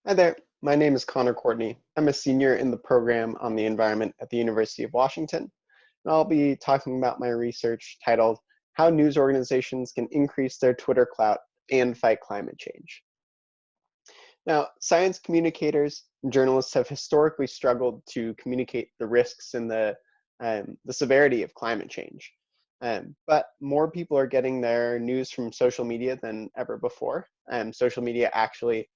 Hi there, my name is Conor Courtney. I'm a senior in the program on the environment at the University of Washington, and I'll be talking about my research titled How News Organizations Can Increase Their Twitter Clout and Fight Climate Change. Now, science communicators and journalists have historically struggled to communicate the risks and the severity of climate change. But more people are getting their news from social media than ever before. Social media actually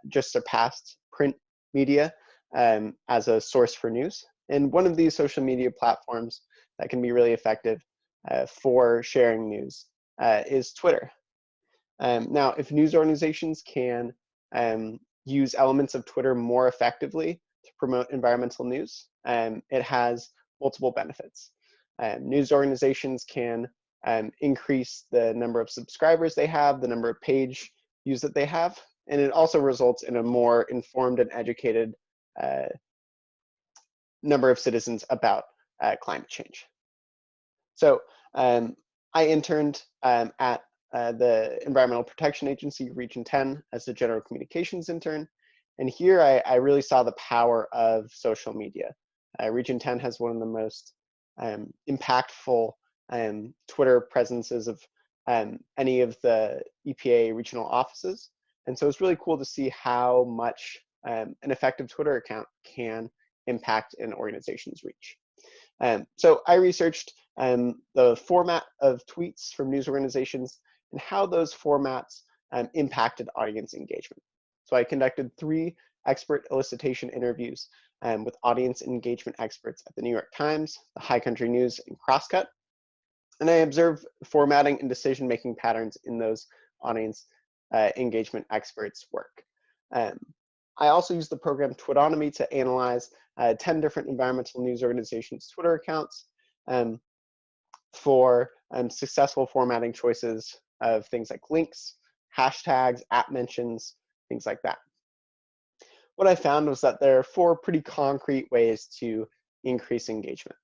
just surpassed print media as a source for news. And one of these social media platforms that can be really effective for sharing news is Twitter. Now, if news organizations can use elements of Twitter more effectively to promote environmental news, it has multiple benefits. News organizations can increase the number of subscribers they have, the number of page views that they have, and it also results in a more informed and educated number of citizens about climate change. So I interned at the Environmental Protection Agency, Region 10, as the General Communications intern. And here I really saw the power of social media. Region 10 has one of the most impactful Twitter presences of any of the EPA regional offices. And so it's really cool to see how much an effective Twitter account can impact an organization's reach. So I researched the format of tweets from news organizations and how those formats impacted audience engagement. So I conducted 3 expert elicitation interviews with audience engagement experts at the New York Times, the High Country News, and Crosscut. And I observed formatting and decision-making patterns in those audience engagement experts' work. I also used the program Twitonomy to analyze 10 different environmental news organizations' Twitter accounts for successful formatting choices of things like links, hashtags, app mentions, things like that. What I found was that there are 4 pretty concrete ways to increase engagement.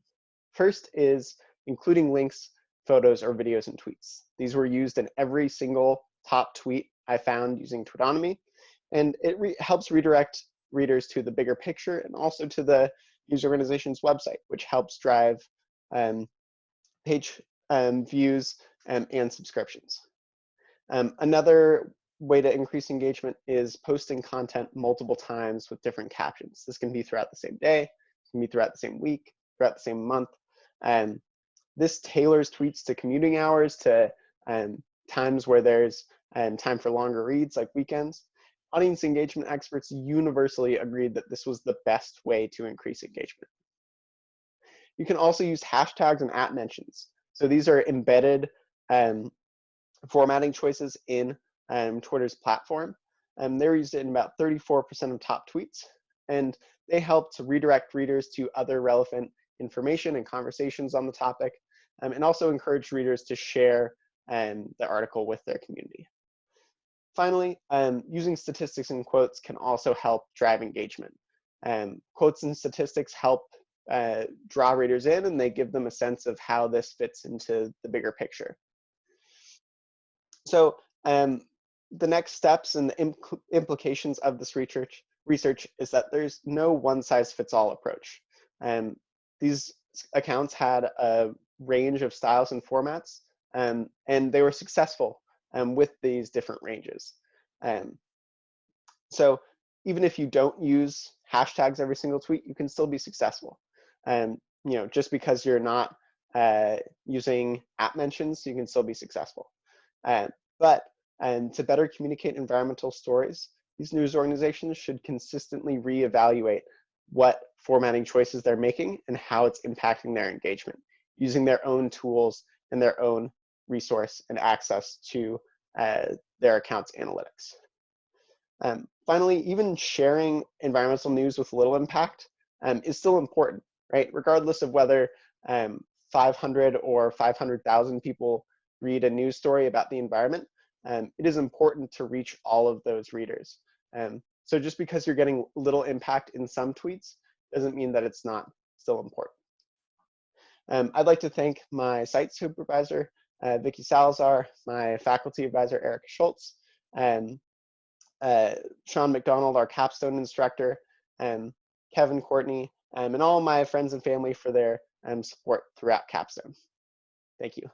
First is including links, photos, or videos in tweets. These were used in every single top tweet I found using Twitonomy, and it helps redirect readers to the bigger picture and also to the news organization's website, which helps drive page views and subscriptions. Another way to increase engagement is posting content multiple times with different captions. This can be throughout the same day, it can be throughout the same week, throughout the same month. This tailors tweets to commuting hours, to times where there's time for longer reads like weekends. Audience engagement experts universally agreed that this was the best way to increase engagement. You can also use hashtags and at mentions. So these are embedded formatting choices in Twitter's platform. They're used in about 34% of top tweets, and they help to redirect readers to other relevant information and conversations on the topic, and also encourage readers to share the article with their community. Finally, using statistics and quotes can also help drive engagement. Quotes and statistics help draw readers in, and they give them a sense of how this fits into the bigger picture. So the next steps and the implications of this research is that there's no one-size-fits-all approach. These accounts had a range of styles and formats, and they were successful with these different ranges. So even if you don't use hashtags every single tweet, you can still be successful. Just because you're not using app mentions, you can still be successful. But to better communicate environmental stories, these news organizations should consistently reevaluate what formatting choices they're making and how it's impacting their engagement, using their own tools and their own resource and access to their account's analytics. Finally, even sharing environmental news with little impact is still important, right? Regardless of whether 500 or 500,000 people read a news story about the environment, it is important to reach all of those readers. So just because you're getting little impact in some tweets doesn't mean that it's not still important. I'd like to thank my site supervisor, Vicky Salazar, my faculty advisor, Erica Schultz, Sean McDonald, our Capstone instructor, Kevin, Courtney, and all my friends and family for their support throughout Capstone. Thank you.